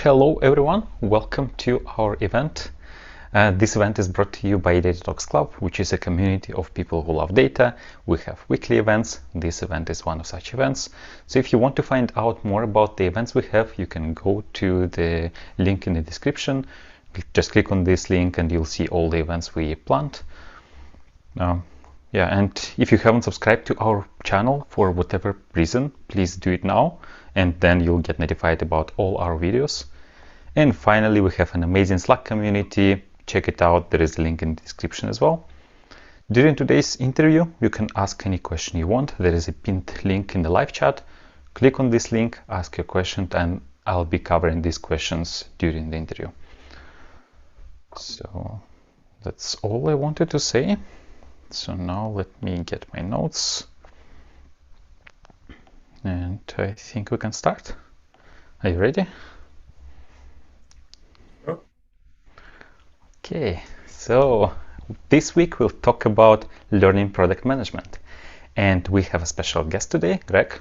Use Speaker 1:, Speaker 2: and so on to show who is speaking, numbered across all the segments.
Speaker 1: Hello everyone, welcome to our event. This event is brought to you by DataTalks.Club, which is a community of people who love data. We have weekly events. This event is one of such events. So if you want to find out more about the events we have, you can go to the link in the description. Just click on this link and you'll see all the events we planned. And if you haven't subscribed to our channel for whatever reason, please do it now, and then you'll get notified about all our videos. And finally, we have an amazing Slack community. Check it out. There is a link in the description as well. During today's interview, you can ask any question you want. There is a pinned link in the live chat. Click on this link, ask your question, and I'll be covering these questions during the interview. So that's all I wanted to say. So now let me get my notes. And I think we can start. Are you ready?
Speaker 2: Oh.
Speaker 1: Okay, so this week we'll talk about learning product management. And we have a special guest today, Greg.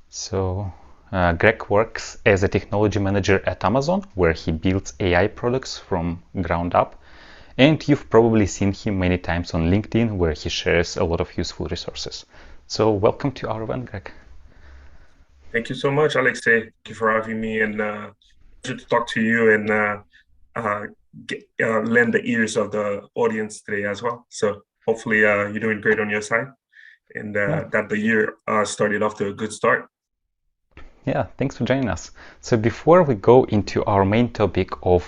Speaker 1: So Greg works as a technology manager at Amazon, where he builds AI products from ground up. And you've probably seen him many times on LinkedIn, where he shares a lot of useful resources. So welcome to our event, Greg.
Speaker 2: Thank you so much, Alexei. Thank you for having me, and good to talk to you and lend the ears of the audience today as well. So hopefully you're doing great on your side, and that the year started off to a good start.
Speaker 1: Yeah, thanks for joining us. So before we go into our main topic of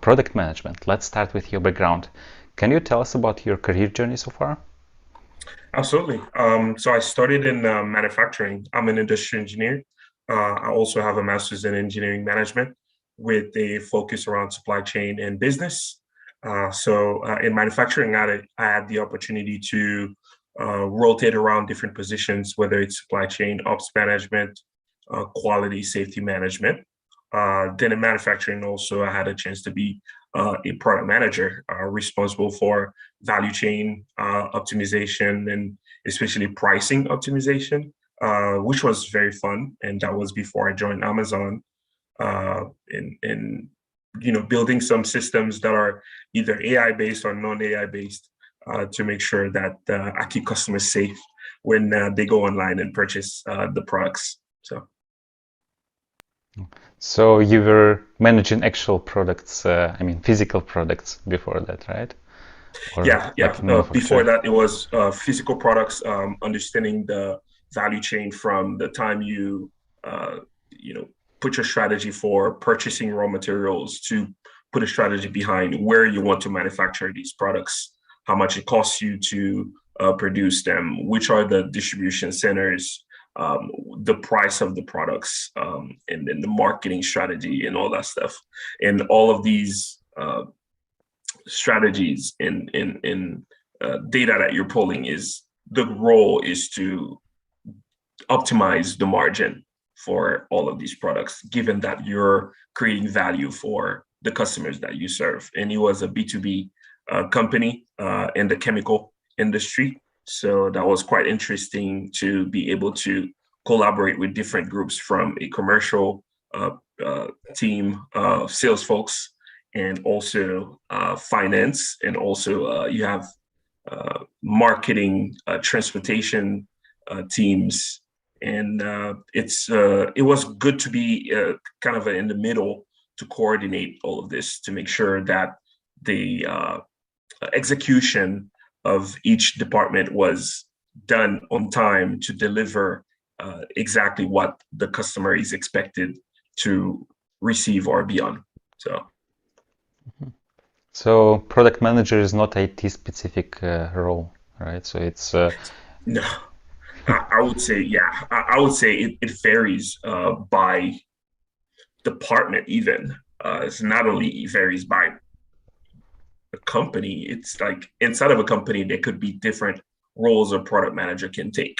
Speaker 1: product management, let's start with your background. Can you tell us about your career journey so far?
Speaker 2: Absolutely. So I started in manufacturing. I'm an industrial engineer. I also have a master's in engineering management with a focus around supply chain and business. In manufacturing, I had the opportunity to rotate around different positions, whether it's supply chain, ops management, quality, safety management. Then in manufacturing, also, I had a chance to be a product manager responsible for value chain optimization and especially pricing optimization, which was very fun. And that was before I joined Amazon in building some systems that are either AI based or non-AI based to make sure that I keep customers safe when they go online and purchase the products.
Speaker 1: So you were managing actual products, physical products before that, right? Or
Speaker 2: Yeah.
Speaker 1: like in
Speaker 2: Before
Speaker 1: manufacturing?
Speaker 2: that, it was physical products, understanding the value chain from the time uh, you know, put your strategy for purchasing raw materials to put a strategy behind where you want to manufacture these products, how much it costs you to produce them, which are the distribution centers, the price of the products, and then the marketing strategy and all that stuff. And all of these strategies in data that you're pulling is the role is to optimize the margin for all of these products, given that you're creating value for the customers that you serve. And it was a B2B company in the chemical industry. So that was quite interesting to be able to collaborate with different groups from a commercial team of sales folks and also finance. And also you have marketing, transportation teams. And it was good to be kind of in the middle to coordinate all of this to make sure that the execution of each department was done on time to deliver exactly what the customer is expected to receive or beyond.
Speaker 1: So product manager is not IT specific role, right? So it's
Speaker 2: No, I would say, yeah, I would say it varies by department even. It's not only it varies by a company, it's like inside of a company, there could be different roles a product manager can take.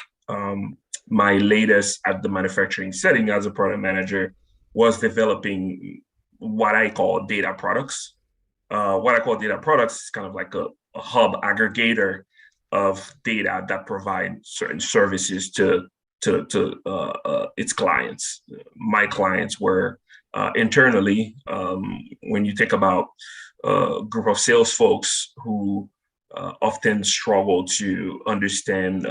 Speaker 2: My latest at the manufacturing setting as a product manager was developing what I call data products. What I call data products is kind of like a hub aggregator of data that provide certain services to its clients. My clients were internally. When you think about a group of sales folks who often struggle to understand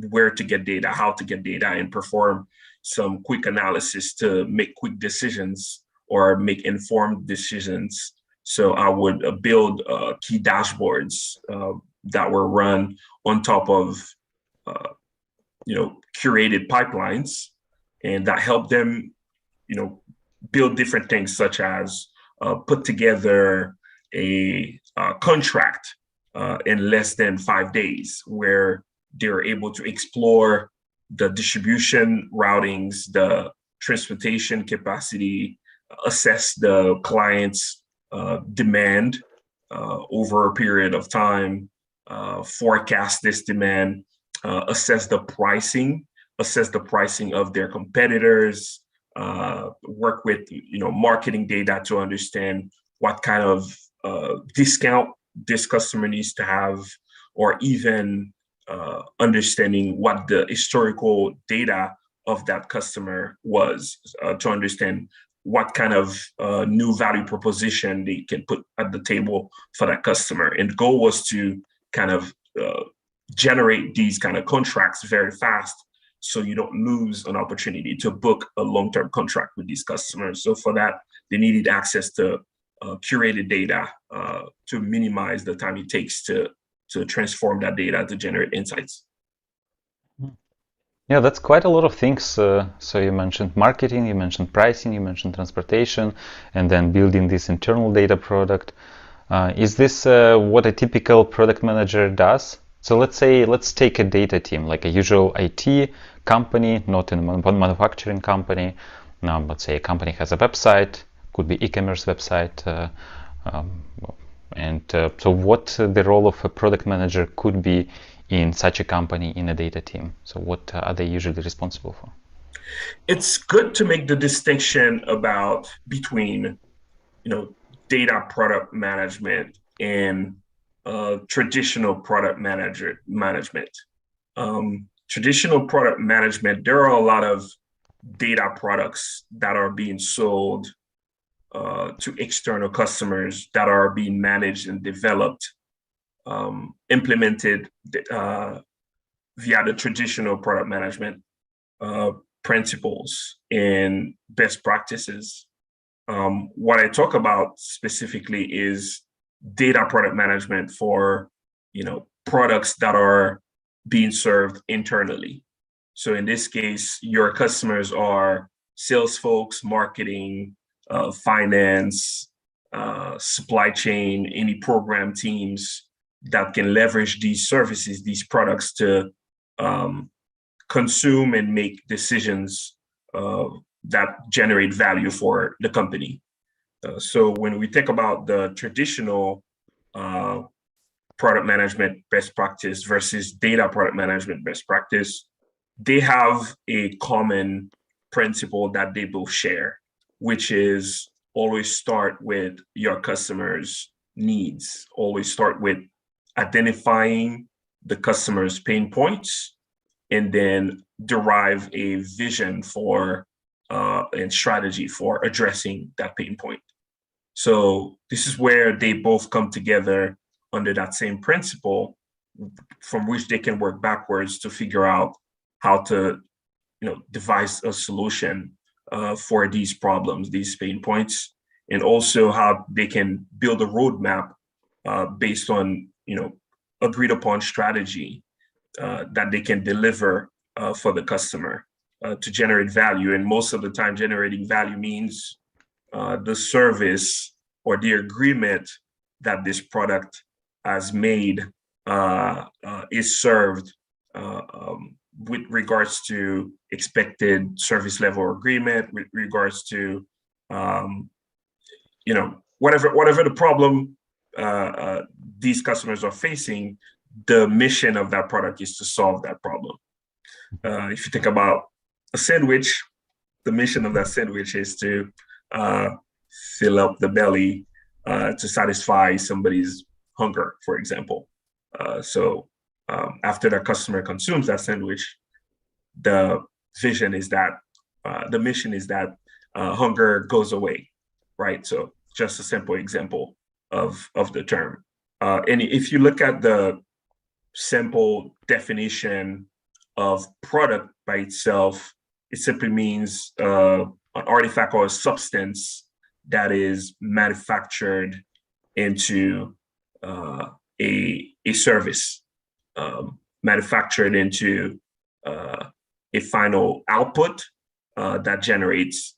Speaker 2: where to get data, how to get data, and perform some quick analysis to make quick decisions or make informed decisions. So I would build key dashboards that were run on top of curated pipelines, and that helped them build different things, such as put together a contract in less than 5 days, where they're able to explore the distribution routings, the transportation capacity, assess the client's demand over a period of time, forecast this demand, assess the pricing of their competitors, work with marketing data to understand what kind of discount this customer needs to have, or even understanding what the historical data of that customer was, to understand what kind of new value proposition they can put at the table for that customer. And the goal was to kind of generate these kind of contracts very fast, so you don't lose an opportunity to book a long-term contract with these customers. So for that, they needed access to curated data to minimize the time it takes to transform that data to generate insights.
Speaker 1: Yeah, that's quite a lot of things. So you mentioned marketing, you mentioned pricing, you mentioned transportation, and then building this internal data product. Is this what a typical product manager does? So let's take a data team, like a usual IT company, not a manufacturing company. Now, let's say a company has a website, could be e-commerce website. So what the role of a product manager could be in such a company, in a data team? So what are they usually responsible for?
Speaker 2: It's good to make the distinction between data product management and traditional product management. Traditional product management, there are a lot of data products that are being sold to external customers, that are being managed and developed, implemented via the traditional product management principles and best practices. What I talk about specifically is data product management for products that are being served internally. So in this case, your customers are sales folks, marketing, finance, supply chain, any program teams that can leverage these services, these products, to consume and make decisions that generate value for the company. So when we think about the traditional product management best practice versus data product management best practice, they have a common principle that they both share, which is always start with your customers' needs. Always start with identifying the customer's pain points, and then derive a vision for and strategy for addressing that pain point. So this is where they both come together under that same principle, from which they can work backwards to figure out how to devise a solution for these problems, these pain points, and also how they can build a roadmap based on agreed upon strategy that they can deliver for the customer to generate value. And most of the time, generating value means the service or the agreement that this product has made is served with regards to expected service level agreement, with regards to whatever the problem these customers are facing. The mission of that product is to solve that problem. If you think about a sandwich, the mission of that sandwich is to fill up the belly to satisfy somebody's hunger, for example. So after that customer consumes that sandwich, the vision is that the mission is that hunger goes away, right? So just a simple example of the term. And if you look at the simple definition of product by itself, it simply means an artifact or a substance that is manufactured into a service, manufactured into a final output that generates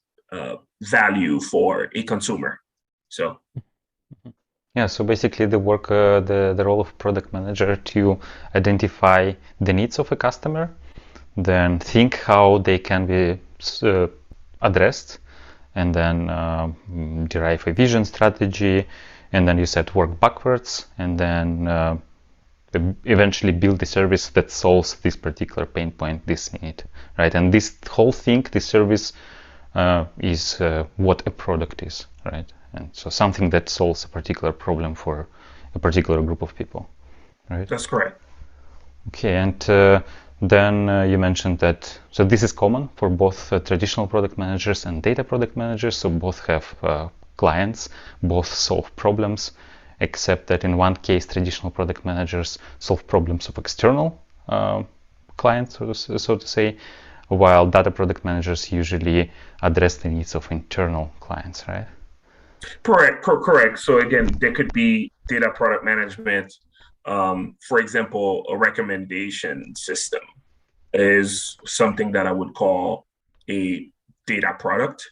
Speaker 2: value for a consumer. So.
Speaker 1: Yeah, so basically the work, the role of product manager to identify the needs of a customer, then think how they can be addressed, and then derive a vision strategy, and then you said work backwards, and then eventually build the service that solves this particular pain point, this need, right? And this whole thing, this service is what a product is, right? And so something that solves a particular problem for a particular group of people, right?
Speaker 2: That's correct.
Speaker 1: Okay, and then you mentioned that, so this is common for both traditional product managers and data product managers, so both have clients, both solve problems, except that in one case traditional product managers solve problems of external clients, so to say, while data product managers usually address the needs of internal clients, right?
Speaker 2: Correct. So again, there could be data product management. For example, a recommendation system is something that I would call a data product.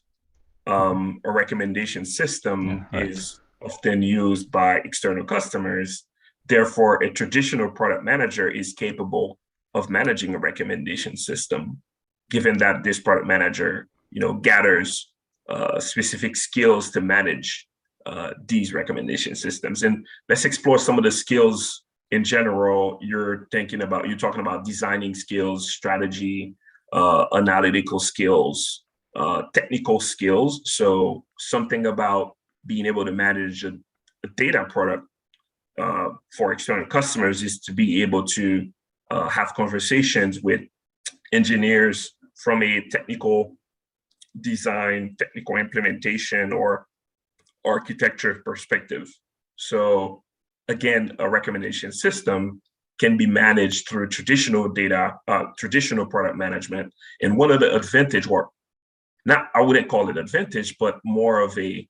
Speaker 2: A recommendation system is often used by external customers. Therefore, a traditional product manager is capable of managing a recommendation system, given that this product manager, gathers specific skills to manage these recommendation systems. And let's explore some of the skills in general. You're talking about designing skills, strategy, analytical skills, technical skills. So something about being able to manage a data product for external customers is to be able to have conversations with engineers from a technical design, technical implementation, or architecture perspective. So again, a recommendation system can be managed through traditional product management. And one of the advantage, or not, I wouldn't call it advantage, but more of a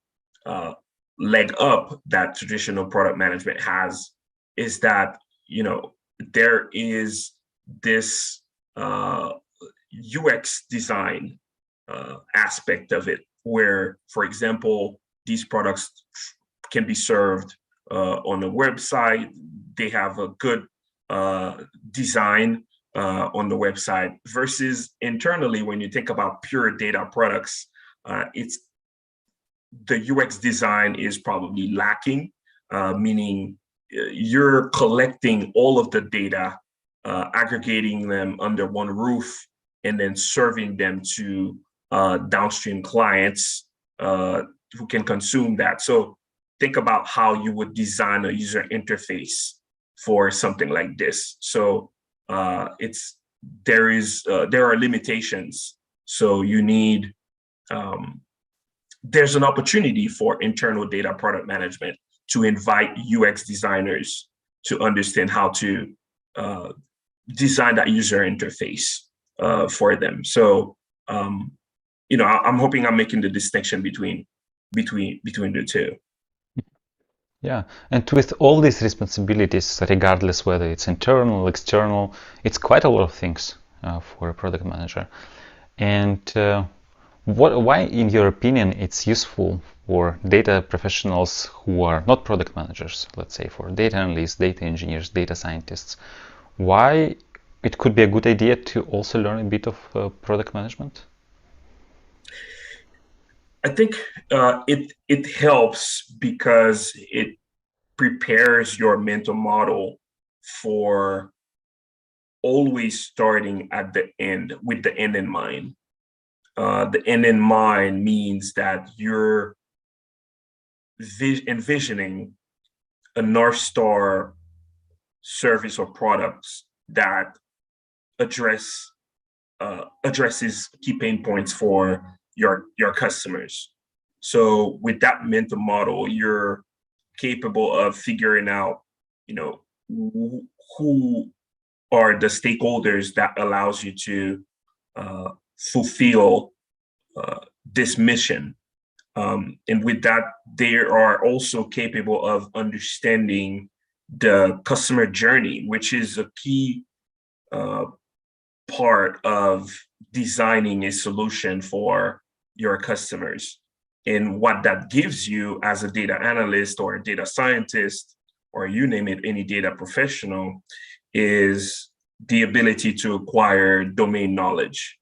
Speaker 2: leg up that traditional product management has, is that, there is this UX design aspect of it, where, for example, these products can be served on a website. They have a good design on the website, versus internally, when you think about pure data products, it's the UX design is probably lacking, meaning you're collecting all of the data, aggregating them under one roof, and then serving them to downstream clients who can consume that. So think about how you would design a user interface for something like this. So there are limitations. So you need there's an opportunity for internal data product management to invite UX designers to understand how to design that user interface for them. So I'm hoping I'm making the distinction between the two.
Speaker 1: Yeah, and with all these responsibilities, regardless whether it's internal, external, it's quite a lot of things for a product manager. And why, in your opinion, it's useful for data professionals who are not product managers, let's say for data analysts, data engineers, data scientists, why it could be a good idea to also learn a bit of product management?
Speaker 2: I think it helps because it prepares your mental model for always starting at the end, with the end in mind. The end in mind means that you're envisioning a North Star service or products that address addresses key pain points for your customers. So with that mental model, you're capable of figuring out, who are the stakeholders that allows you to fulfill this mission. And with that, they are also capable of understanding the customer journey, which is a key part of designing a solution for your customers. And what that gives you as a data analyst or a data scientist, or you name it, any data professional, is the ability to acquire domain knowledge.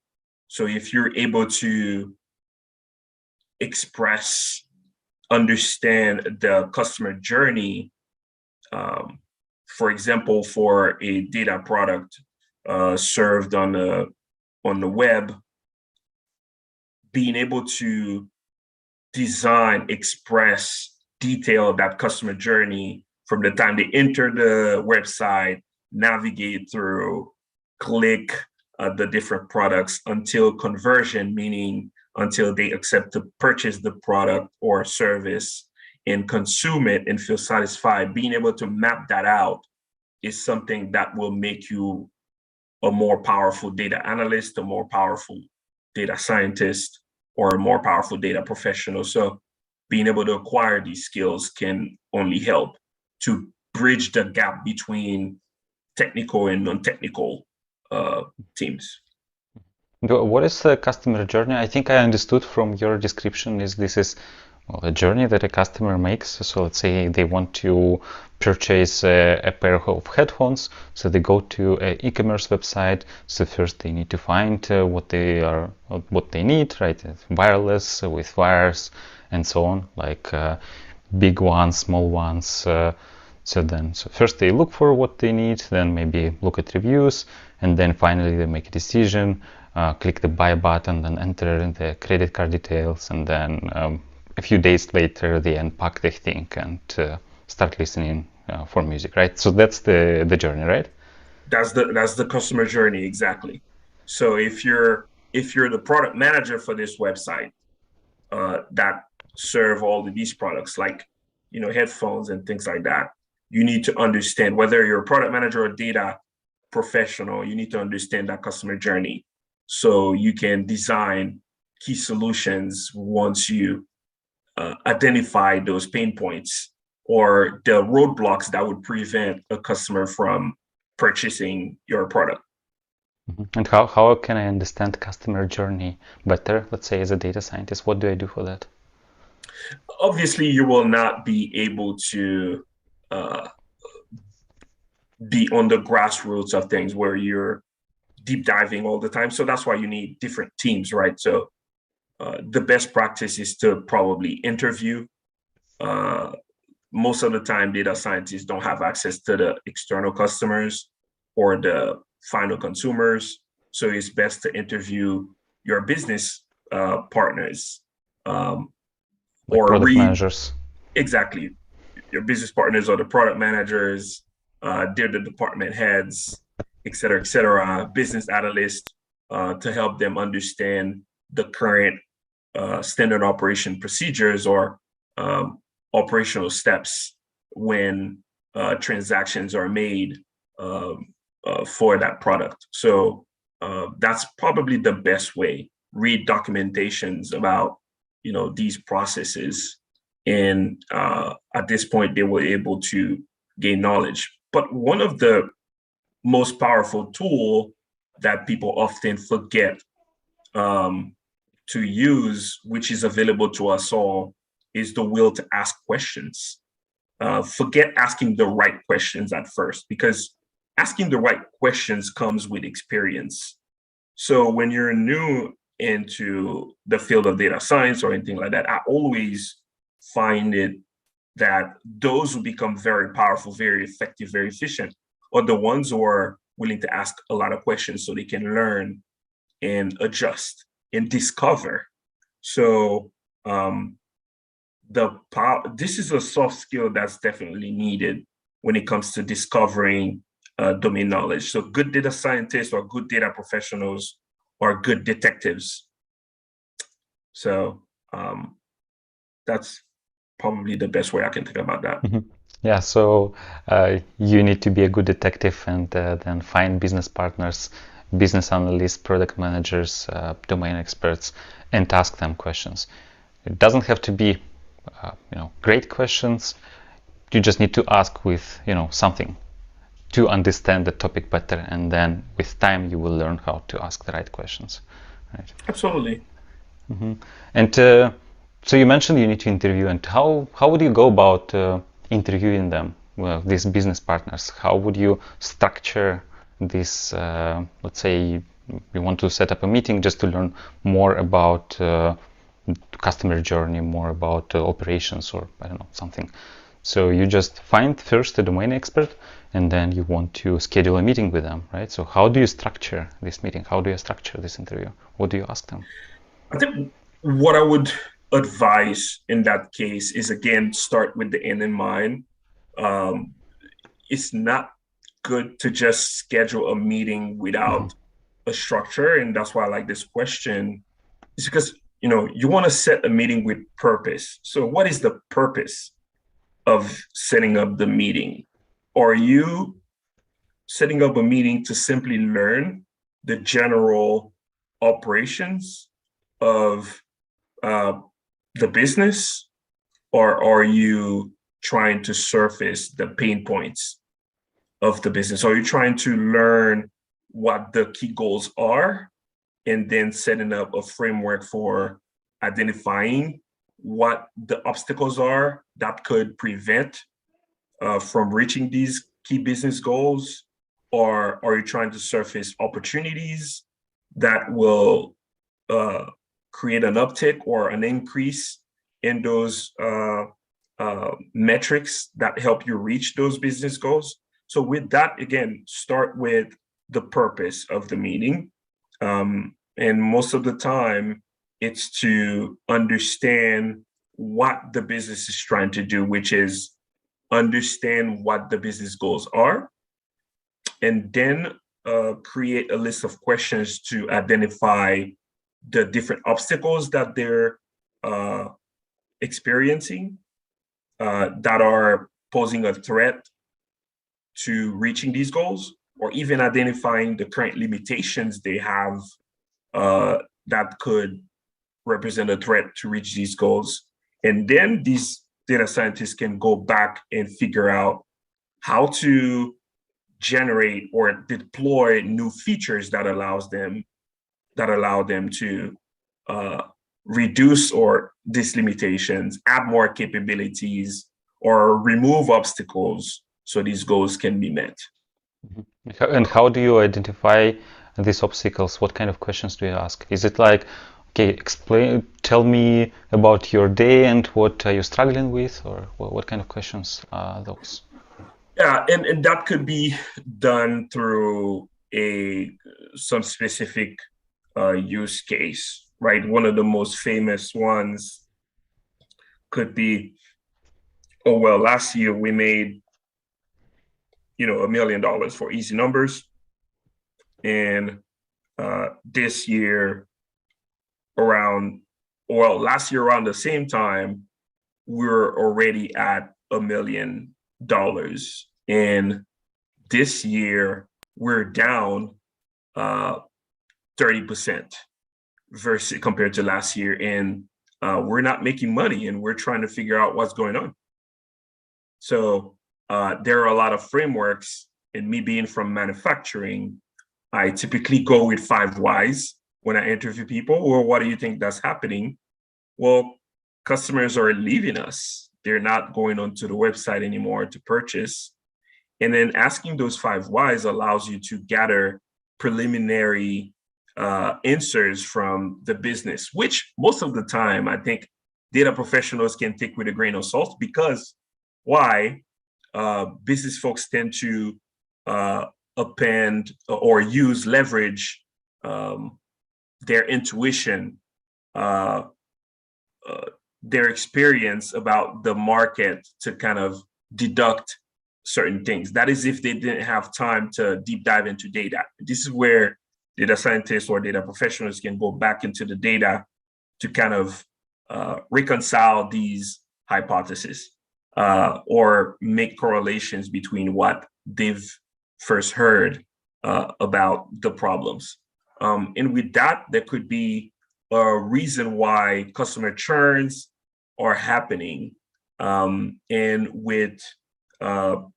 Speaker 2: So if you're able to express, understand the customer journey, for example, for a data product served on the web, being able to design, express, detail that customer journey from the time they enter the website, navigate through, click the different products until conversion, meaning until they accept to purchase the product or service and consume it and feel satisfied. Being able to map that out is something that will make you a more powerful data analyst, a more powerful data scientist, or a more powerful data professional. So being able to acquire these skills can only help to bridge the gap between technical and non-technical teams.
Speaker 1: What is the customer journey? I think I understood from your description is this is a journey that a customer makes. So let's say they want to purchase a pair of headphones. So they go to an e-commerce website. So first they need to find what they need, right? Wireless with wires and so on, like big ones, small ones. So first they look for what they need, then maybe look at reviews, and then finally they make a decision, click the buy button, then enter in the credit card details, and then a few days later they unpack the thing and start listening for music, right? So that's the journey, right?
Speaker 2: That's the customer journey, exactly. So if you're the product manager for this website that serve all of these products, like headphones and things like that, you need to understand, whether you're a product manager or data professional, you need to understand that customer journey so you can design key solutions once you identify those pain points or the roadblocks that would prevent a customer from purchasing your product.
Speaker 1: And how can I understand customer journey better? Let's say as a data scientist, what do I do for that?
Speaker 2: Obviously, you will not be able to be on the grassroots of things where you're deep diving all the time. So that's why you need different teams, right? So the best practice is to probably interview. Most of the time, data scientists don't have access to the external customers or the final consumers. So it's best to interview your business partners
Speaker 1: Like
Speaker 2: or
Speaker 1: product
Speaker 2: read.
Speaker 1: managers.
Speaker 2: Exactly. Your business partners or the product managers, they're the department heads, et cetera, business analysts to help them understand the current standard operation procedures or operational steps when transactions are made for that product. So that's probably the best way. Read documentations about these processes, and at this point they were able to gain knowledge. But one of the most powerful tool that people often forget to use, which is available to us all, is the will to ask questions. Forget asking the right questions at first, because asking the right questions comes with experience. So when you're new into the field of data science or anything like that, I always find it that those who become very powerful, very effective, very efficient are the ones who are willing to ask a lot of questions so they can learn and adjust and discover. So this is a soft skill that's definitely needed when it comes to discovering domain knowledge. So good data scientists or good data professionals are good detectives. So that's probably the best way I can think about that.
Speaker 1: Yeah, so you need to be a good detective and then find business partners, business analysts, product managers, domain experts, and ask them questions. It doesn't have to be, great questions. You just need to ask with, something to understand the topic better, and then with time you will learn how to ask the right questions. Right?
Speaker 2: Absolutely.
Speaker 1: And so you mentioned you need to interview, and how would you go about interviewing them, these business partners? How would you structure this? Let's say you want to set up a meeting just to learn more about customer journey, more about operations, or I don't know, something. So you just find first a domain expert, and then you want to schedule a meeting with them, right? So how do you structure this meeting? How do you structure this interview? What do you ask them?
Speaker 2: I think what I would advise in that case is, again, start with the end in mind. It's not good to just schedule a meeting without a structure. And that's why I like this question. It's because, you want to set a meeting with purpose. So what is the purpose of setting up the meeting? Are you setting up a meeting to simply learn the general operations of the business, or are you trying to surface the pain points of the business? Are you trying to learn what the key goals are and then setting up a framework for identifying what the obstacles are that could prevent from reaching these key business goals? Or are you trying to surface opportunities that will create an uptick or an increase in those metrics that help you reach those business goals? So with that, again, start with the purpose of the meeting. And most of the time, it's to understand what the business is trying to do, which is understand what the business goals are, and then create a list of questions to identify the different obstacles that they're experiencing that are posing a threat to reaching these goals, or even identifying the current limitations they have that could represent a threat to reach these goals. And then these data scientists can go back and figure out how to generate or deploy new features that allow them to reduce or these limitations, add more capabilities, or remove obstacles so these goals can be met.
Speaker 1: And how do you identify these obstacles? What kind of questions do you ask? Is it like, okay, tell me about your day and what are you struggling with, or what kind of questions are those?
Speaker 2: Yeah, and that could be done through some specific use case, right? One of the most famous ones could be, oh, well, last year we made, $1 million for easy numbers. And this year last year around the same time, we're already at $1 million. And this year we're down 30% versus compared to last year. And we're not making money, and we're trying to figure out what's going on. So there are a lot of frameworks, and me being from manufacturing, I typically go with 5 whys when I interview people. Well, what do you think that's happening? Well, customers are leaving us. They're not going onto the website anymore to purchase. And then asking those 5 whys allows you to gather preliminary answers from the business, which most of the time I think data professionals can take with a grain of salt, because why? Business folks tend to append or leverage their intuition, their experience about the market to kind of deduct certain things. That is if they didn't have time to deep dive into data. This is where data scientists or data professionals can go back into the data to kind of reconcile these hypotheses or make correlations between what they've first heard about the problems. And with that, there could be a reason why customer churns are happening. And with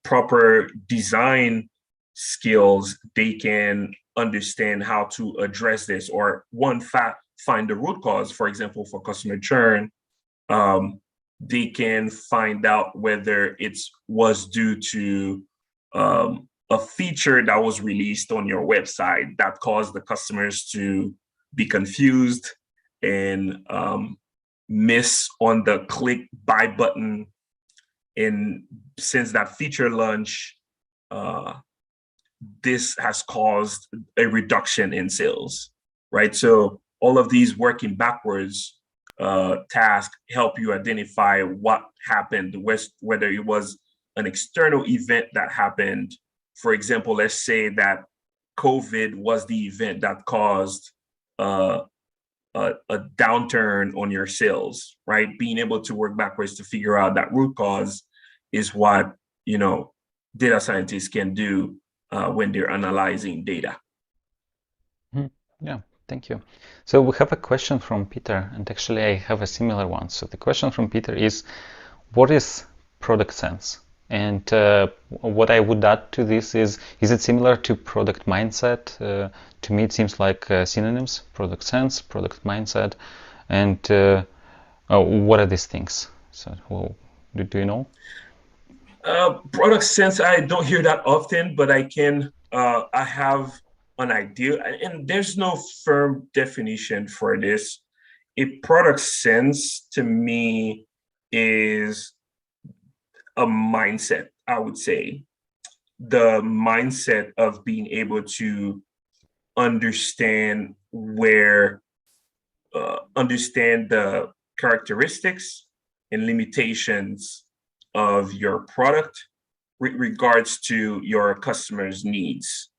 Speaker 2: proper design skills, they can understand how to address this, or find the root cause. For example, for customer churn, they can find out whether it was due to a feature that was released on your website that caused the customers to be confused and miss on the click buy button. And since that feature launch, this has caused a reduction in sales, right? So all of these working backwards tasks help you identify what happened, whether it was an external event that happened. For example, let's say that COVID was the event that caused a downturn on your sales, right? Being able to work backwards to figure out that root cause is what, data scientists can do when they're analyzing data.
Speaker 1: Yeah, thank you. So we have a question from Peter, and actually I have a similar one. So the question from Peter is, what is product sense? And what I would add to this is it similar to product mindset? To me, it seems like synonyms: product sense, product mindset. And what are these things? So, well, do you know?
Speaker 2: Product sense, I don't hear that often, but I have an idea, and there's no firm definition for this. A product sense to me is a mindset, I would say. The mindset of being able to understand understand the characteristics and limitations of your product with regards to your customers' needs,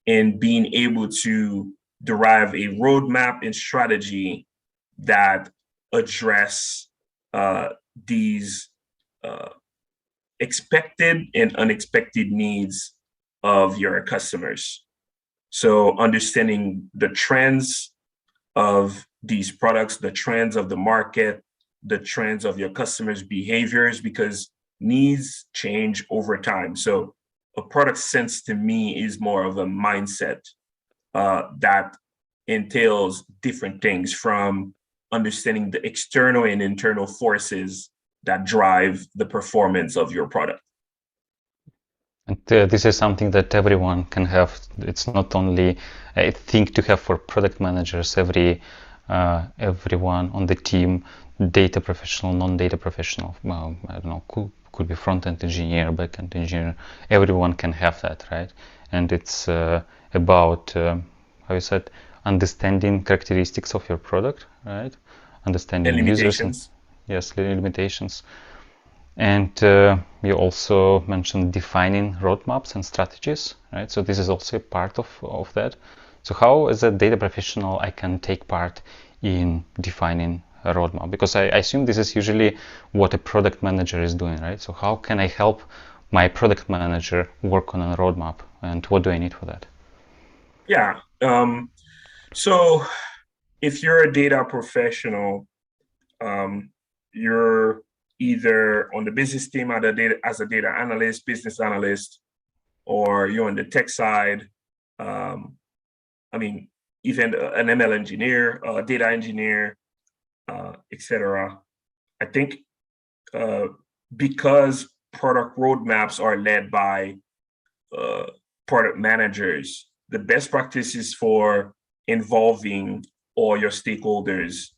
Speaker 2: and being able to derive a roadmap and strategy that address these expected and unexpected needs of your customers. So understanding the trends of these products, the trends of the market, the trends of your customers' behaviors, because needs change over time. So a product sense to me is more of a mindset that entails different things, from understanding the external and internal forces that drive the performance of your product.
Speaker 1: And this is something that everyone can have. It's not only a thing to have for product managers. Everyone on the team, data professional, non-data professional, well, I don't know, could be front-end engineer, back-end engineer. Everyone can have that, right? And it's about, how you said, understanding characteristics of your product, right? Understanding
Speaker 2: And
Speaker 1: users and yes, limitations. And you also mentioned defining roadmaps and strategies, right? So this is also a part of that. So how, as a data professional, I can take part in defining a roadmap? Because I assume this is usually what a product manager is doing, right? So how can I help my product manager work on a roadmap, and what do I need for that?
Speaker 2: Yeah. So if you're a data professional, you're either on the business team as a data analyst, business analyst, or you're on the tech side. Even an ML engineer, data engineer, etc. I think because product roadmaps are led by product managers, the best practices for involving all your stakeholders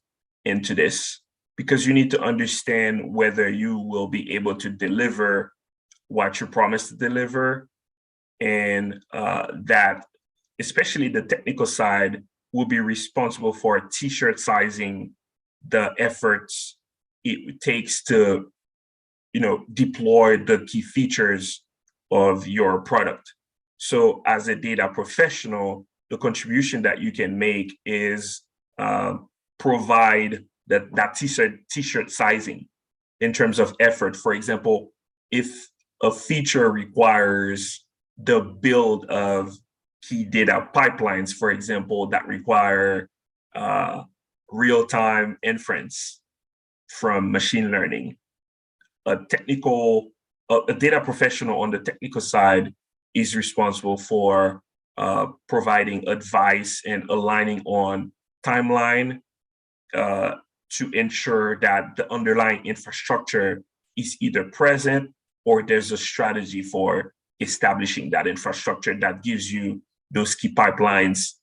Speaker 2: into this, because you need to understand whether you will be able to deliver what you promised to deliver, and that especially the technical side will be responsible for t-shirt sizing the efforts it takes to deploy the key features of your product. So as a data professional, the contribution that you can make is provide that t-shirt sizing in terms of effort. For example, if a feature requires the build of key data pipelines, for example, that require real-time inference from machine learning, a data professional on the technical side is responsible for providing advice and aligning on timeline to ensure that the underlying infrastructure is either present or there's a strategy for establishing that infrastructure that gives you those key pipelines,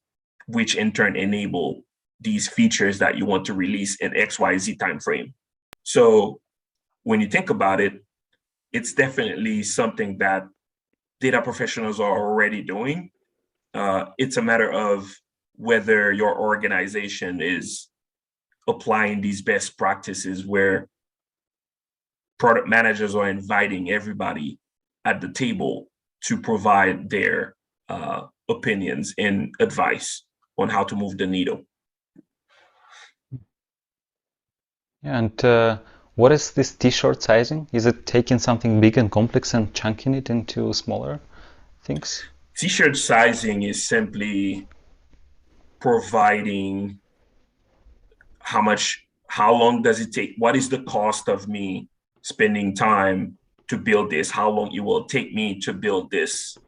Speaker 2: which in turn enable these features that you want to release in XYZ timeframe. So when you think about it, it's definitely something that data professionals are already doing. It's a matter of whether your organization is applying these best practices where product managers are inviting everybody at the table to provide their opinions and advice on how to move the needle.
Speaker 1: And what is this t-shirt sizing? Is it taking something big and complex and chunking it into smaller things?
Speaker 2: T-shirt sizing is simply providing how long does it take? What is the cost of me spending time to build this? How long it will take me to build this,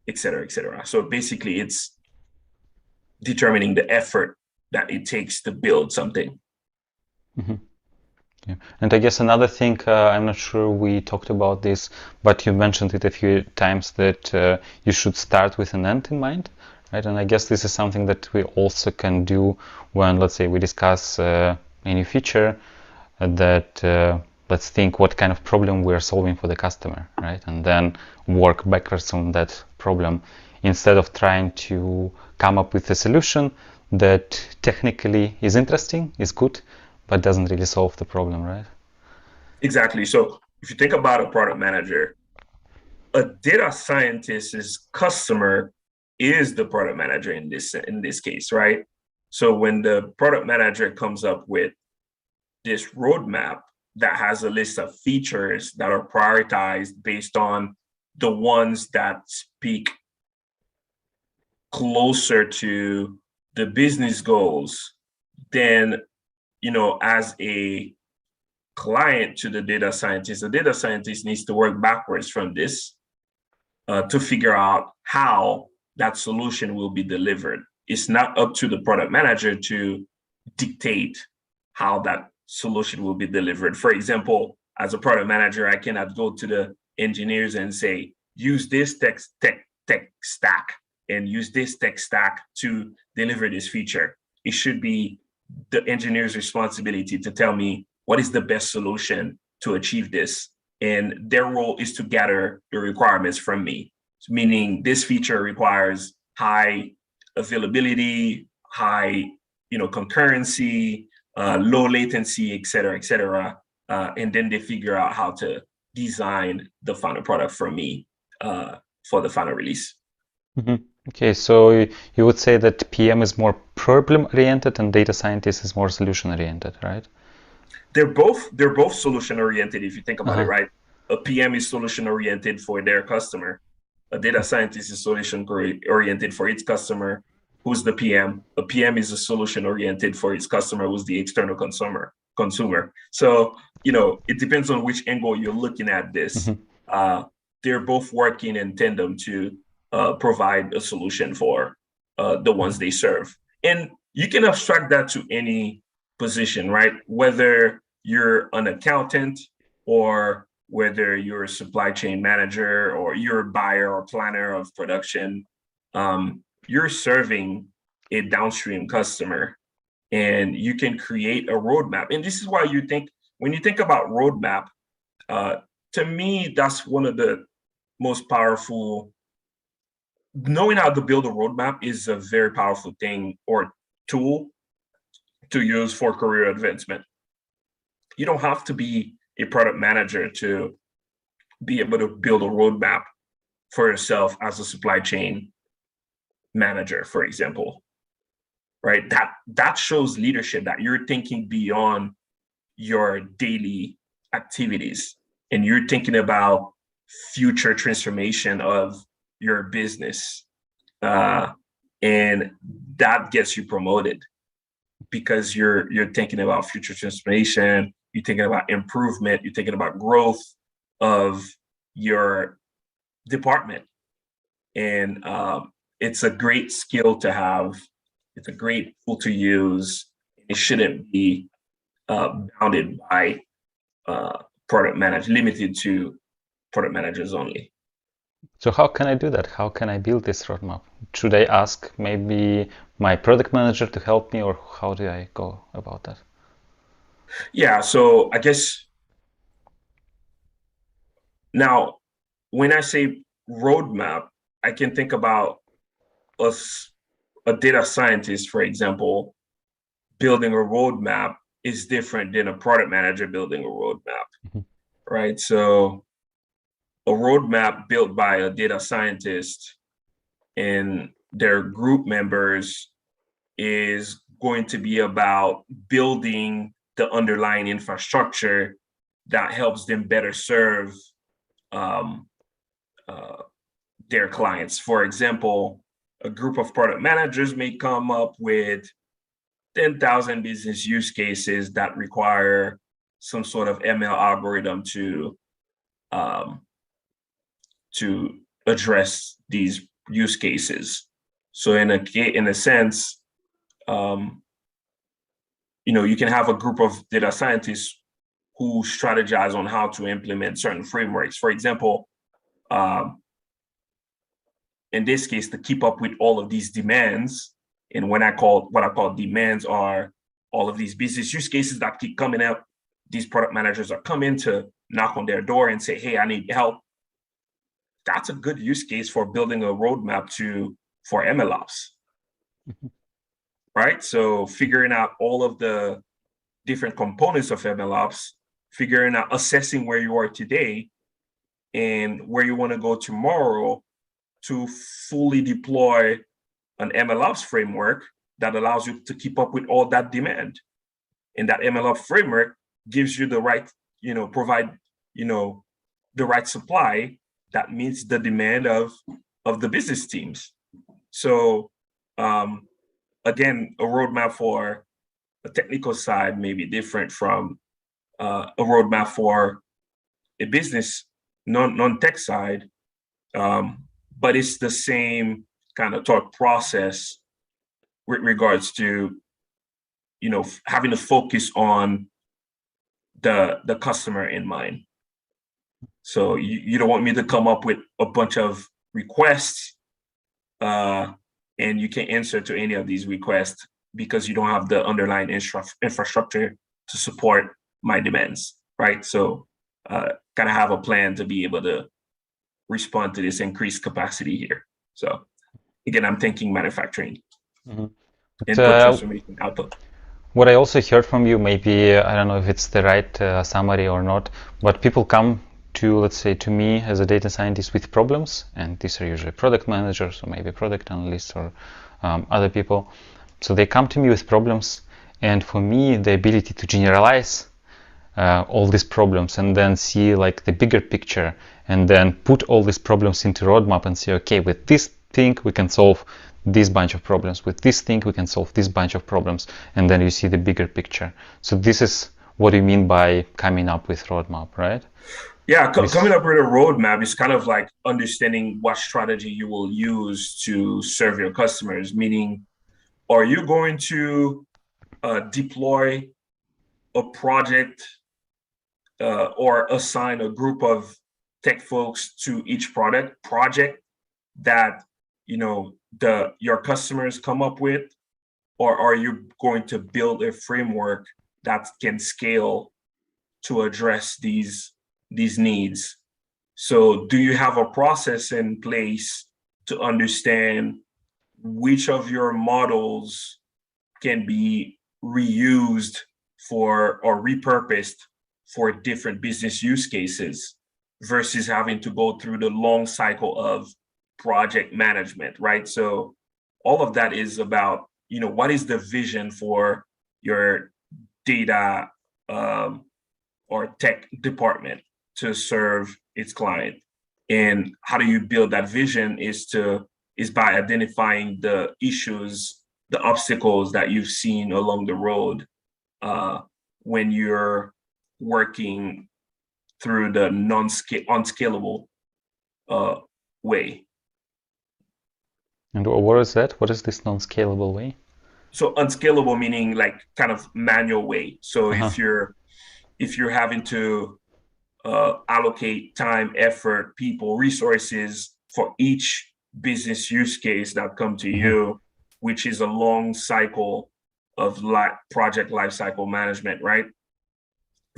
Speaker 2: et cetera, et cetera. So basically it's determining the effort that it takes to build something.
Speaker 1: Mm-hmm. Yeah. And I guess another thing, I'm not sure we talked about this, but you mentioned it a few times that you should start with an end in mind, right? And I guess this is something that we also can do when, let's say, we discuss a new feature that let's think what kind of problem we are solving for the customer, right? And then work backwards on that problem instead of trying to come up with a solution that technically is interesting, is good, but doesn't really solve the problem, right?
Speaker 2: Exactly. So if you think about a product manager, a data scientist's customer is the product manager in this case, right? So when the product manager comes up with this roadmap that has a list of features that are prioritized based on the ones that speak closer to the business goals, then, as a client to the data scientist needs to work backwards from this to figure out how that solution will be delivered. It's not up to the product manager to dictate how that solution will be delivered. For example, as a product manager, I cannot go to the engineers and say, use this tech stack and use this tech stack to deliver this feature. It should be the engineer's responsibility to tell me what is the best solution to achieve this. And their role is to gather the requirements from me, meaning this feature requires high availability, high concurrency, low latency, et cetera, and then they figure out how to design the final product for me for the final release.
Speaker 1: Mm-hmm. Okay, so you would say that PM is more problem-oriented and data scientist is more solution-oriented, right?
Speaker 2: They're both solution-oriented if you think about it, right? A PM is solution-oriented for their customer. A data scientist is solution-oriented for its customer, who's the PM. A PM is a solution-oriented for its customer, who's the external consumer. So, it depends on which angle you're looking at this. They're both working in tandem to provide a solution for the ones they serve. And you can abstract that to any position, right? Whether you're an accountant or whether you're a supply chain manager or you're a buyer or planner of production, you're serving a downstream customer and you can create a roadmap. And this is why when you think about roadmap, to me, that's one of the most powerful. Knowing how to build a roadmap is a very powerful thing or tool to use for career advancement. You don't have to be a product manager to be able to build a roadmap for yourself as a supply chain manager, for example, right? That shows leadership, that you're thinking beyond your daily activities and you're thinking about future transformation of your business. And that gets you promoted because you're thinking about future transformation, you're thinking about improvement, you're thinking about growth of your department. And it's a great skill to have. It's a great tool to use. It shouldn't be bounded by product managers, limited to product managers only.
Speaker 1: So how can I do that? How can I build this roadmap? Should I ask maybe my product manager to help me, or how do I go about that?
Speaker 2: Yeah, so I guess now when I say roadmap, I can think about us, a data scientist, for example, building a roadmap is different than a product manager building a roadmap,
Speaker 1: Mhm.
Speaker 2: right? So a roadmap built by a data scientist and their group members is going to be about building the underlying infrastructure that helps them better serve um, uh, their clients. For example, a group of product managers may come up with 10,000 business use cases that require some sort of ML algorithm um, to address these use cases. So in a sense, um, you can have a group of data scientists who strategize on how to implement certain frameworks. For example, um, in this case, to keep up with all of these demands, and what I call demands are all of these business use cases that keep coming up. These product managers are coming to knock on their door and say, "Hey, I need help." That's a good use case for building a roadmap for MLOps, right? So figuring out all of the different components of MLOps, figuring out, assessing where you are today and where you want to go tomorrow to fully deploy an MLOps framework that allows you to keep up with all that demand. And that MLOps framework gives you the right, provide, the right supply that meets the demand of the business teams. So again, a roadmap for a technical side may be different from a roadmap for a business non-tech side, but it's the same kind of thought process with regards to having to focus on the customer in mind. So you don't want me to come up with a bunch of requests and you can't answer to any of these requests because you don't have the underlying infrastructure to support my demands, right? So gotta have a plan to be able to respond to this increased capacity here. So again, I'm thinking manufacturing,
Speaker 1: Mhm. But,
Speaker 2: input, transformation, output.
Speaker 1: what I also heard from you, maybe I don't know if it's the right summary or not, but people come to, let's say, to me as a data scientist with problems, and these are usually product managers or maybe product analysts or other people. So they come to me with problems, and for me, the ability to generalize all these problems and then see like the bigger picture and then put all these problems into roadmap and say, okay, with this thing we can solve this bunch of problems, with this thing we can solve this bunch of problems, and then you see the bigger picture. So this is what you mean by coming up with roadmap, right?
Speaker 2: Yeah, coming
Speaker 1: This.
Speaker 2: up with a roadmap is kind of like understanding what strategy you will use to serve your customers. Meaning, are you going to deploy a project or assign a group of tech folks to each project that your customers come up with, or are you going to build a framework that can scale to address these needs? So do you have a process in place to understand which of your models can be reused for or repurposed for different business use cases versus having to go through the long cycle of project management, right? So all of that is about, what is the vision for your data or tech department to serve its client. And how do you build that vision is by identifying the issues, the obstacles that you've seen along the road when you're working through the unscalable way.
Speaker 1: And what is that? What is this non-scalable way?
Speaker 2: So unscalable meaning like kind of manual way. So
Speaker 1: Uh-huh.
Speaker 2: if you're having to allocate time, effort, people, resources for each business use case that come to
Speaker 1: Mm-hmm.
Speaker 2: you, which is a long cycle of project lifecycle management, right?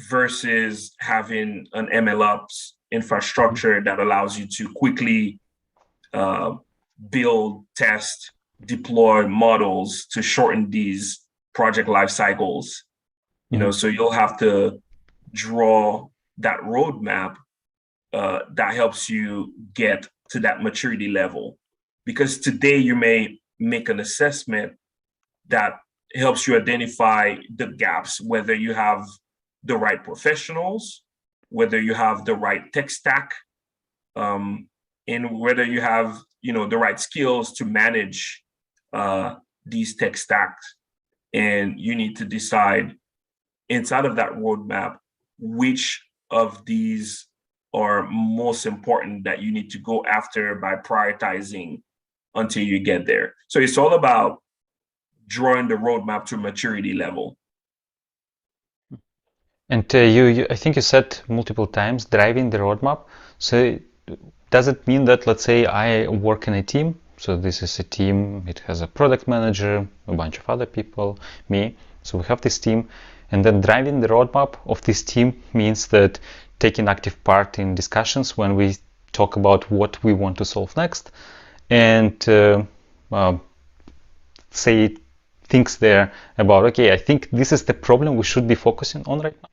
Speaker 2: Versus having an MLOps
Speaker 1: Mm-hmm.
Speaker 2: infrastructure that allows you to quickly uh, build, test, deploy models to shorten these project life cycles.
Speaker 1: Mm-hmm.
Speaker 2: So you'll have to draw that roadmap that helps you get to that maturity level. Because today you may make an assessment that helps you identify the gaps, whether you have the right professionals, whether you have the right tech stack, um, and whether you have the right skills to manage uh, these tech stacks. And you need to decide inside of that roadmap which of these are most important that you need to go after by prioritizing until you get there. So it's all about drawing the roadmap to maturity level.
Speaker 1: And I think you said multiple times driving the roadmap. So does it mean that, let's say, I work in a team? So this is a team, it has a product manager, a bunch of other people, me. So we have this team, and then driving the roadmap of this team means that taking active part in discussions when we talk about what we want to solve next, and uh, say things there about, okay, I think this is the problem we should be focusing on right now,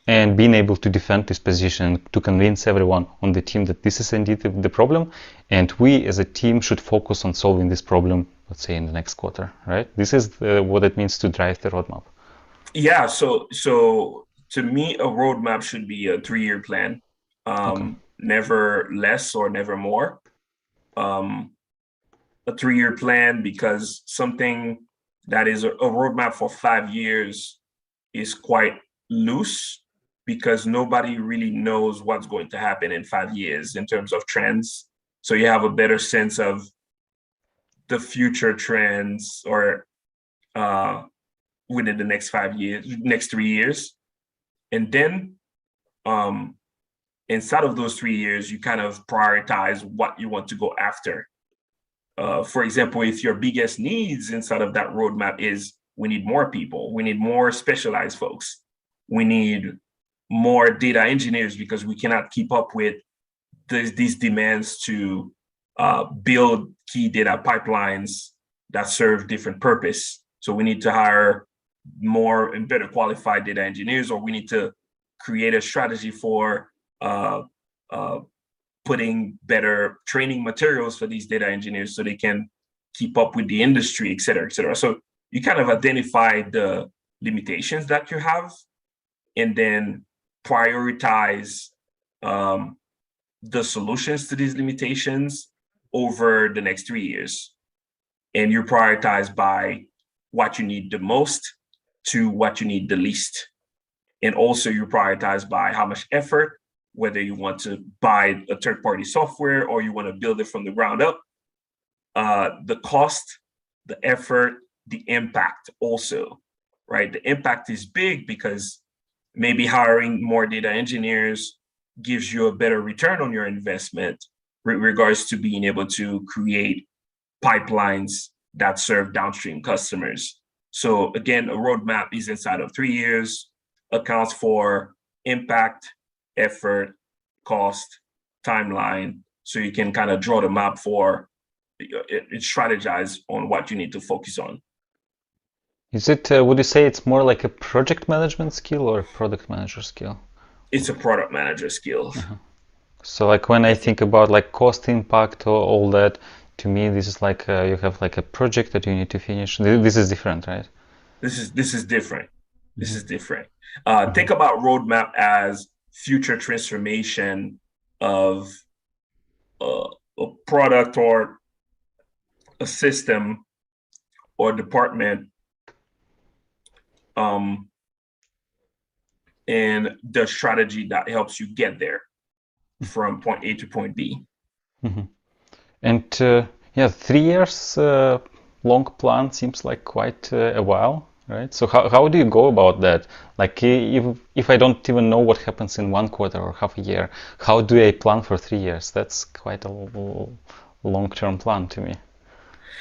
Speaker 1: and being able to defend this position to convince everyone on the team that this is indeed the problem, and we as a team should focus on solving this problem, let's say in the next quarter, right? This is what it means to drive the roadmap.
Speaker 2: Yeah, so to me, a roadmap should be a 3-year plan,
Speaker 1: Okay.
Speaker 2: never less or never more. Um, a 3-year plan, because something that is a roadmap for 5 years is quite loose, because nobody really knows what's going to happen in 5 years in terms of trends. So you have a better sense of the future trends or uh, within the next 5 years, next 3 years. And then um, inside of those 3 years, you kind of prioritize what you want to go after. For example, if your biggest needs inside of that roadmap is we need more people, we need more specialized folks, we need more data engineers because we cannot keep up with these demands to build key data pipelines that serve different purpose. So we need to hire more and better qualified data engineers, or we need to create a strategy for uh, uh, putting better training materials for these data engineers so they can keep up with the industry, et cetera, et cetera. So you kind of identify the limitations that you have and then prioritize um, the solutions to these limitations over the next 3 years. And you prioritize by what you need the most to what you need the least. And also you prioritize by how much effort, whether you want to buy a third-party software or you want to build it from the ground up, the cost, the effort, the impact also, right? The impact is big because maybe hiring more data engineers gives you a better return on your investment with regards to being able to create pipelines that serve downstream customers. So again, a roadmap is inside of 3 years, accounts for impact, effort, cost, timeline. So you can kind of draw the map for strategize on what you need to focus on.
Speaker 1: Is it, would you say it's more like a project management skill or a product manager skill?
Speaker 2: It's a product manager skill.
Speaker 1: Uh-huh. So like when I think
Speaker 2: Definitely.
Speaker 1: about like cost impact or all that, to me, this is like you have like a project that you need to finish. This is different, right?
Speaker 2: This is different. This
Speaker 1: Mm-hmm.
Speaker 2: is different.
Speaker 1: Mm-hmm.
Speaker 2: Think about roadmap as future transformation of uh, a product or a system or department, um, and the strategy that helps you get there from point A to point B.
Speaker 1: Mm-hmm. And yeah, 3 years long plan seems like quite a while, right? So how do you go about that? Like if I don't even know what happens in 1 quarter or half a year, how do I plan for 3 years? That's quite a long-term plan to me.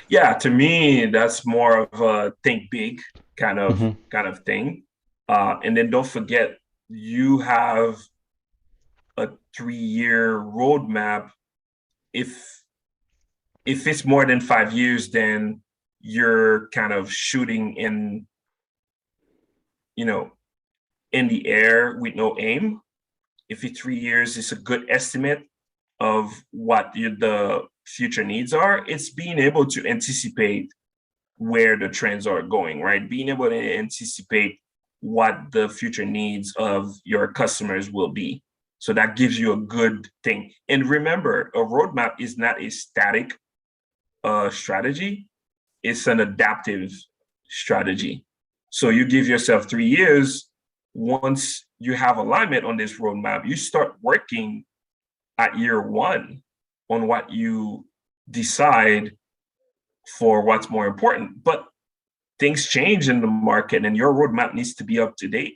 Speaker 2: Yeah, to me, that's more of a think big
Speaker 1: Mm-hmm.
Speaker 2: kind of thing. And then don't forget, you have a 3-year roadmap. If if it's more than 5 years, then you're kind of shooting in, you know, in the air with no aim. If it's 3 years, it's a good estimate of what the future needs are. It's being able to anticipate where the trends are going, right? Being able to anticipate what the future needs of your customers will be. So that gives you a good thing. And remember, a roadmap is not a static strategy, it's an adaptive strategy. So you give yourself 3 years. Once you have alignment on this roadmap, you start working at year one on what you decide for what's more important. But things change in the market and your roadmap needs to be up to date.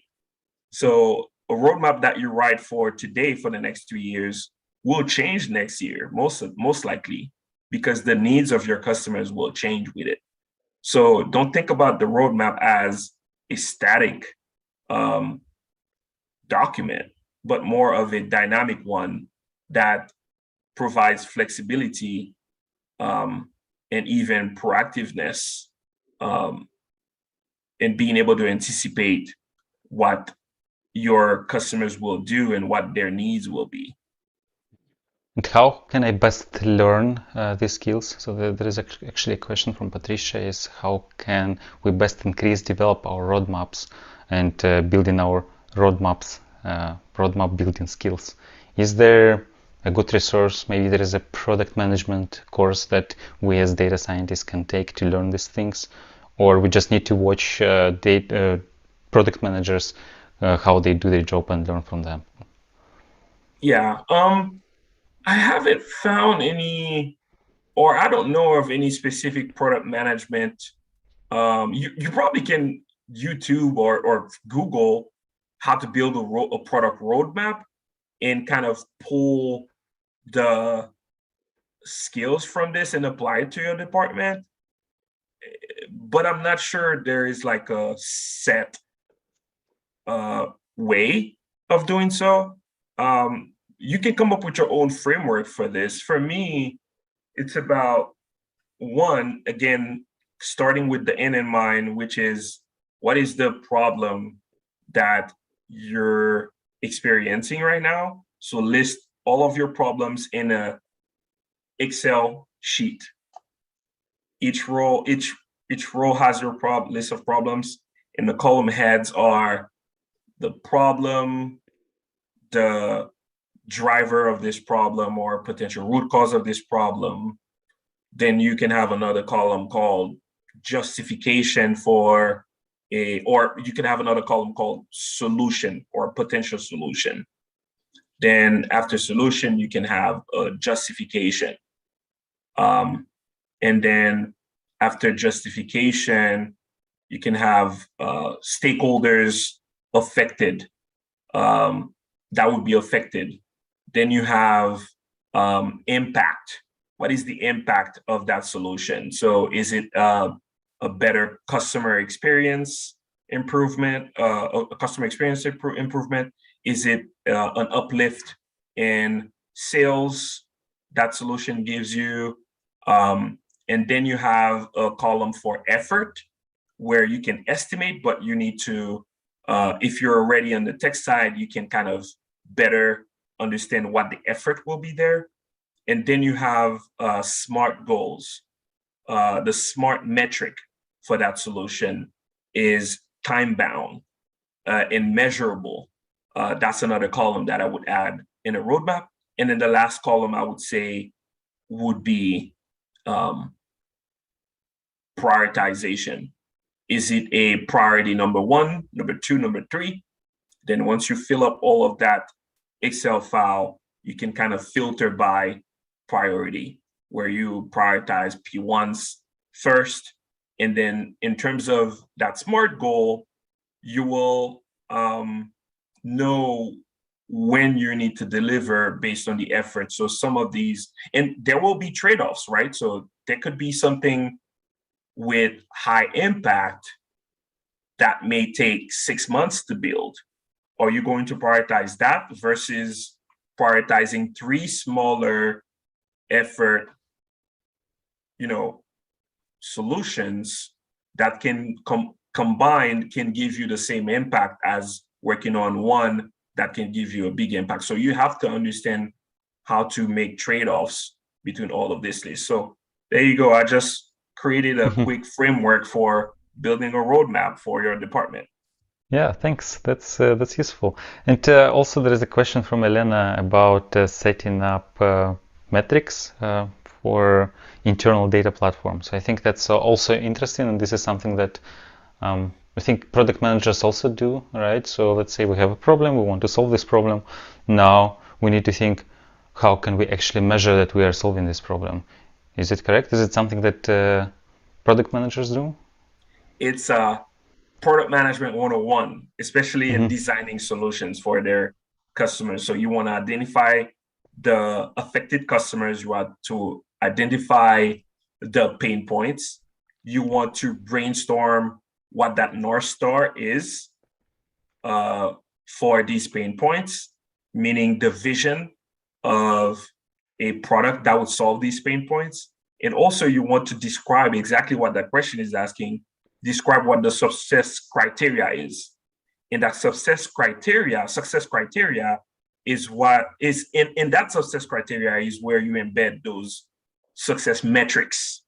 Speaker 2: So a roadmap that you write for today for the next 3 years will change next year, most likely, because the needs of your customers will change with it. So don't think about the roadmap as a static um, document, but more of a dynamic one that provides flexibility um, and even proactiveness um, and being able to anticipate what your customers will do and what their needs will be.
Speaker 1: And how can I best learn these skills? So there is actually a question from Patricia: is how can we best increase, develop our roadmaps and building our roadmaps, roadmap building skills? Is there a good resource? Maybe there is a product management course that we as data scientists can take to learn these things, or we just need to watch product managers how they do their job and learn from them.
Speaker 2: Yeah, I haven't found any, or I don't know of any specific product management. You probably can YouTube or Google how to build a product roadmap and kind of pull the skills from this and apply it to your department. But I'm not sure there is like a set way of doing so. You can come up with your own framework for this. For me, it's about one, again, starting with the end in mind, which is what is the problem that you're experiencing right now? So list all of your problems in a Excel sheet. Each row has your list of problems, and the column heads are the problem, the driver of this problem or potential root cause of this problem. Then you can have another column called justification for or you can have another column called solution or potential solution. Then after solution, you can have a justification. And then after justification, you can have stakeholders affected that would be affected. Then you have impact. What is the impact of that solution? So is it a better customer experience improvement, a customer experience improvement? Is it an uplift in sales that solution gives you? And then you have a column for effort where you can estimate, but you need to, if you're already on the tech side, you can kind of better understand what the effort will be there. And then you have SMART goals. The SMART metric for that solution is time bound and measurable. That's another column that I would add in a roadmap. And then the last column I would say would be prioritization. Is it a priority number 1, number 2, number 3? Then once you fill up all of that Excel file, you can kind of filter by priority, where you prioritize P1s first. And then in terms of that SMART goal, you will know when you need to deliver based on the effort. So some of these, and there will be trade-offs, right? So there could be something with high impact that may take 6 months to build. Are you going to prioritize that versus prioritizing 3 smaller effort, solutions that can combined can give you the same impact as working on one that can give you a big impact. So you have to understand how to make trade-offs between all of this list. So there you go. I just created a quick framework for building a roadmap for your department.
Speaker 1: Yeah, thanks. That's useful. And also there is a question from Elena about setting up metrics for internal data platforms. I think that's also interesting, and this is something that I think product managers also do, right? So let's say we have a problem, we want to solve this problem. Now we need to think, how can we actually measure that we are solving this problem? Is it correct? Is it something that product managers do?
Speaker 2: It's product management 101, especially in designing solutions for their customers. So you want to identify the affected customers, you want to identify the pain points, you want to brainstorm what that North Star is for these pain points, meaning the vision of a product that would solve these pain points. And also you want to describe exactly what that question is asking, describe what the success criteria is. And that success criteria is what is in that success criteria is where you embed those success metrics.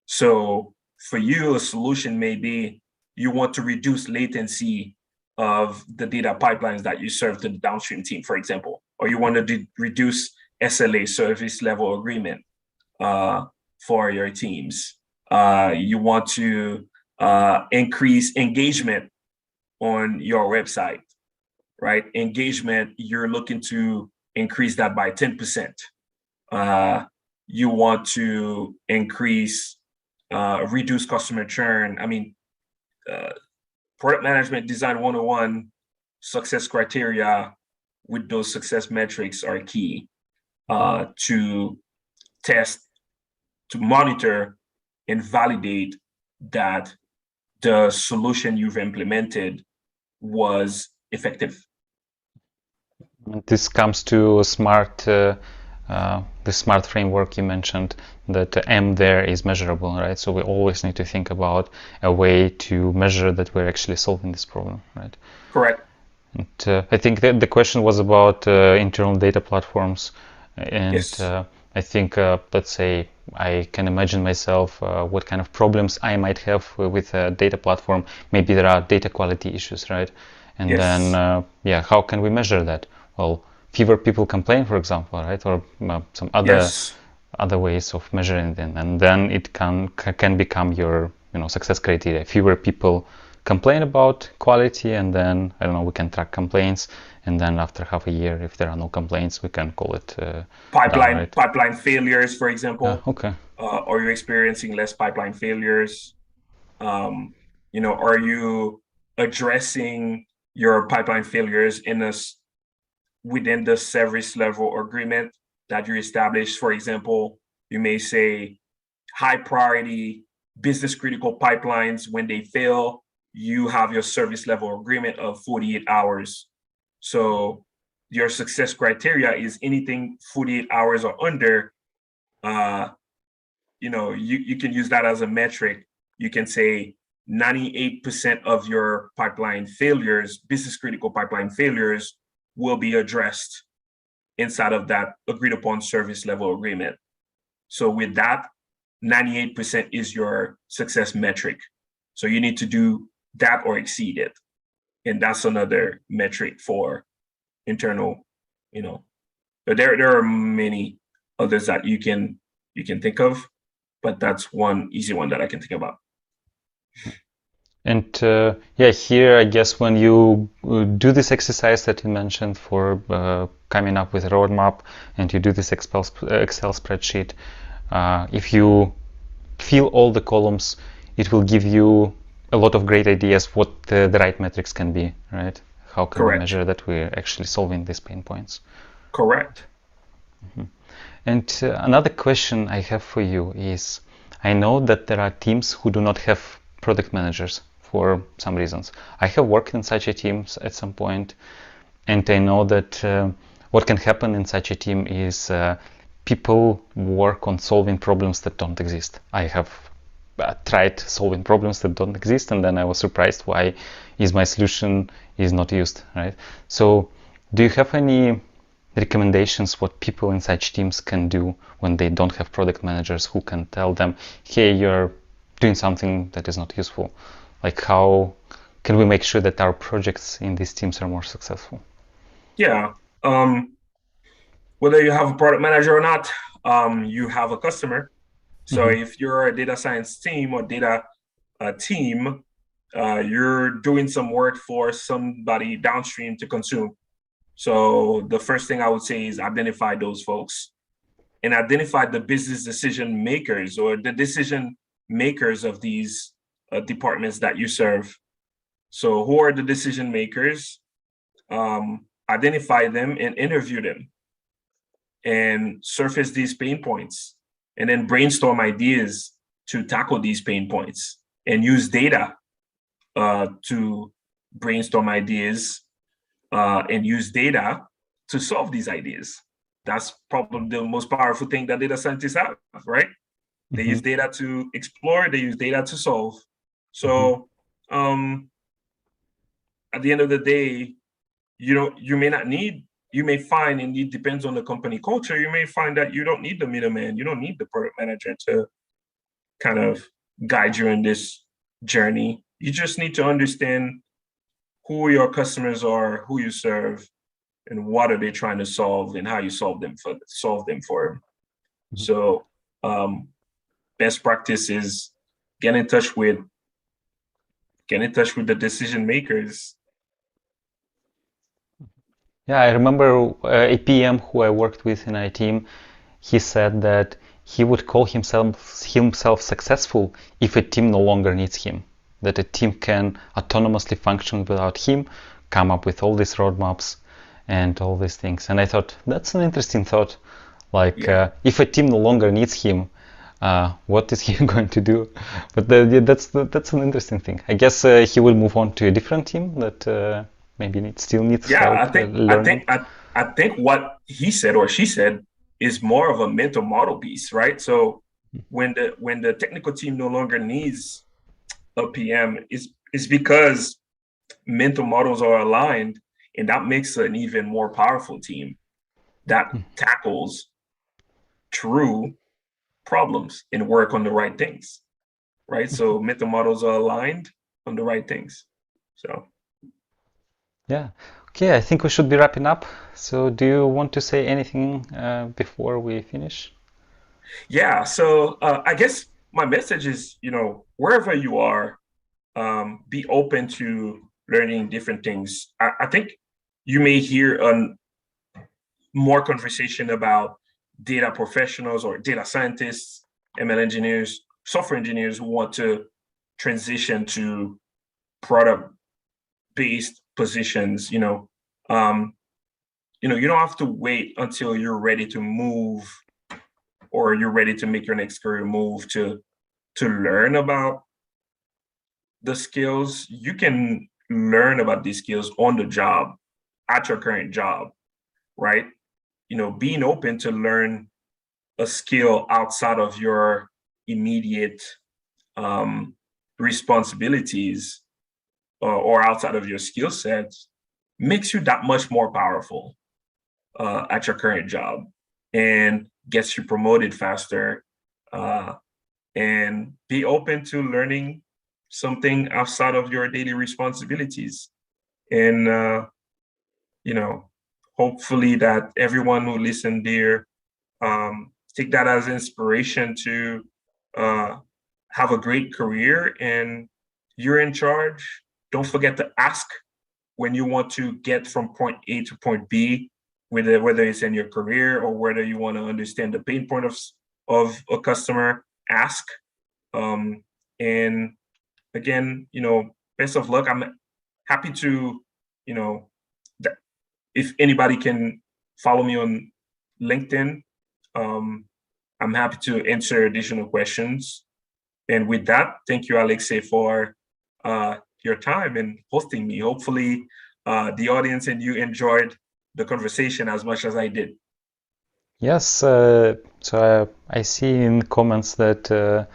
Speaker 2: So for you, a solution may be you want to reduce latency of the data pipelines that you serve to the downstream team, for example, or you want to reduce SLA, service level agreement, for your teams. You want to increase engagement on your website, right? Engagement, you're looking to increase that by 10%. You want to reduce customer churn. I mean, product management design 101 success criteria with those success metrics are key to test, to monitor and validate that the solution you've implemented was effective.
Speaker 1: This comes to the smart framework you mentioned, that M there is measurable, right? So we always need to think about a way to measure that we're actually solving this problem, right?
Speaker 2: Correct.
Speaker 1: And I think that the question was about internal data platforms, and
Speaker 2: Yes.
Speaker 1: I think, let's say, I can imagine myself what kind of problems I might have with a data platform. Maybe there are data quality issues, right? And
Speaker 2: Yes.
Speaker 1: then, yeah, how can we measure that? Well, fewer people complain, for example, right? Or some other ways of measuring them, and then it can become your success criteria. Fewer people complain about quality, and then I don't know, we can track complaints, and then after half a year, if there are no complaints, we can call it
Speaker 2: pipeline
Speaker 1: done, right?
Speaker 2: pipeline failures, for example.
Speaker 1: Okay.
Speaker 2: Are you experiencing less pipeline failures? Are you addressing your pipeline failures within the service level agreement that you established? For example, you may say high priority business critical pipelines, when they fail, you have your service level agreement of 48 hours. So your success criteria is anything 48 hours or under. You can use that as a metric. You can say 98% of your pipeline failures, business critical pipeline failures, will be addressed inside of that agreed upon service level agreement. So with that, 98% is your success metric. So you need to do that or exceed it. And that's another metric for internal, there are many others that you can think of, but that's one easy one that I can think about.
Speaker 1: And yeah, here I guess when you do this exercise that you mentioned for coming up with a roadmap, and you do this Excel spreadsheet, if you fill all the columns, it will give you a lot of great ideas what the right metrics can be, right? How can we measure that we're actually solving these pain points?
Speaker 2: Correct.
Speaker 1: And another question I have for you is, I know that there are teams who do not have product managers for some reasons. I have worked in such a team at some point, and I know that what can happen in such a team is people work on solving problems that don't exist. I have tried solving problems that don't exist, and then I was surprised why is my solution is not used, right? So do you have any recommendations what people in such teams can do when they don't have product managers who can tell them, hey, you're doing something that is not useful? Like, how can we make sure that our projects in these teams are more successful?
Speaker 2: Yeah. Whether you have a product manager or not, you have a customer. So if you're a data science team or data team, you're doing some work for somebody downstream to consume. So the first thing I would say is identify those folks and identify the business decision makers or the decision makers of these departments that you serve. So who are the decision makers? Identify them and interview them and surface these pain points, and then brainstorm ideas to tackle these pain points and use data to brainstorm ideas and use data to solve these ideas. That's probably the most powerful thing that data scientists have, right? They use data to explore, they use data to solve. So at the end of the day, you may find, and it depends on the company culture, you may find that you don't need the middleman, you don't need the product manager to kind of guide you in this journey. You just need to understand who your customers are, who you serve, and what are they trying to solve, and how you solve them for them. So best practice is get in touch with the decision makers.
Speaker 1: Yeah, I remember a PM who I worked with in our team. He said that he would call himself successful if a team no longer needs him, that a team can autonomously function without him, come up with all these roadmaps and all these things. And I thought that's an interesting thought. Like, if a team no longer needs him, what is he going to do? But that's an interesting thing. I guess he will move on to a different team that maybe still needs help learning.
Speaker 2: I think what he said or she said is more of a mental model piece, right? So when the technical team no longer needs a PM, is because mental models are aligned, and that makes an even more powerful team that tackles true problems and work on the right things, right? So mental models are aligned on the right things. So
Speaker 1: yeah, okay, I think we should be wrapping up. So do you want to say anything before we finish?
Speaker 2: Yeah, so I guess my message is, wherever you are, be open to learning different things. I think you may hear more conversation about data professionals or data scientists, ML engineers, software engineers who want to transition to product-based positions. You don't have to wait until you're ready to move or you're ready to make your next career move to learn about the skills. You can learn about these skills on the job at your current job, right? Being open to learn a skill outside of your immediate responsibilities or outside of your skill sets makes you that much more powerful. at your current job and gets you promoted faster, and be open to learning something outside of your daily responsibilities. And, you know, hopefully that everyone who listened there take that as inspiration to uh, have a great career, and you're in charge. Don't forget to ask when you want to get from point A to point B, whether it's in your career or whether you want to understand the pain point of a customer. Ask, um, and again, best of luck. I'm happy to, you know, if anybody can follow me on LinkedIn, um, I'm happy to answer additional questions. And with that, thank you, Alexei, for your time and hosting me. Hopefully, the audience and you enjoyed the conversation as much as I did.
Speaker 1: Yes, so I see in comments that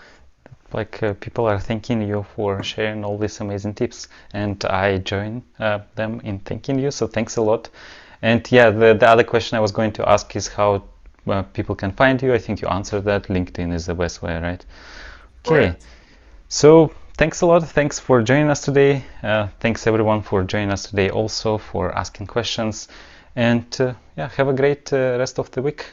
Speaker 1: people are thanking you for sharing all these amazing tips, and I join them in thanking you. So thanks a lot. And yeah, the other question I was going to ask is how people can find you. I think you answered that. LinkedIn is the best way, right? Okay.
Speaker 2: Correct.
Speaker 1: So thanks a lot. Thanks for joining us today. Thanks everyone for joining us today, also for asking questions. And yeah, have a great rest of the week.